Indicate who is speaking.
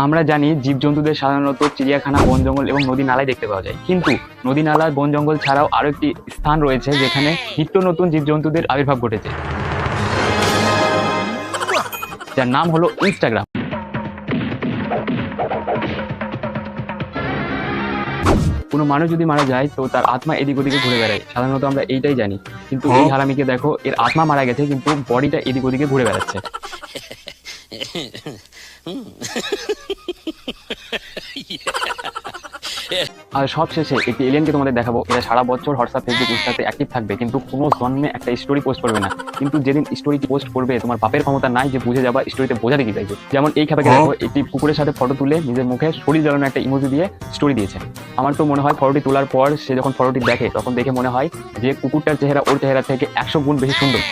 Speaker 1: আমরা জানি জীবজন্তুদের সাধারণত চিড়িয়াখানা, বন জঙ্গল এবং নদী নালায় দেখতে পাওয়া যায়, কিন্তু নদী নালা, বন জঙ্গল ছাড়াও আরো একটি স্থান রয়েছে যেখানে নিত্য নতুন জীবজন্তুদের আবির্ভাব ঘটেছে, যার নাম হলো ইনস্টাগ্রাম। কোনো মানুষ যদি মারা যায় তো তার আত্মা এদিক ওদিকে ঘুরে বেড়ায়, সাধারণত আমরা এইটাই জানি। কিন্তু এই হারামিকে দেখো, এর আত্মা মারা গেছে কিন্তু বডিটা এদিক ওদিকে ঘুরে বেড়াচ্ছে। আর সবশেষে একটি এলিয়েনকে তোমাদের দেখাবো। এরা সারা বছর হোয়াটসঅ্যাপ, ফেসবুক, ইনস্টাতে অ্যাক্টিভ থাকবে, কিন্তু কোনো জন্মে একটা স্টোরি পোস্ট করবে না। কিন্তু যেদিন স্টোরিটি পোস্ট করবে, তোমার বাপের ক্ষমতা নাই যে বুঝে যাবা স্টোরিতে বোঝাতে কি চাইছে। যেমন এই খাবারকে দেখো, একটি কুকুরের সাথে ফটো তুলে নিজের মুখে শরীর জ্বালানো একটা ইমোজি দিয়ে স্টোরি দিয়েছে। আমার তো মনে হয় ফটোটি তোলার পর সে যখন ফটোটি দেখে তখন দেখে মনে হয় যে কুকুরটার চেহারা ওর চেহারা থেকে 100 গুণ বেশি সুন্দর।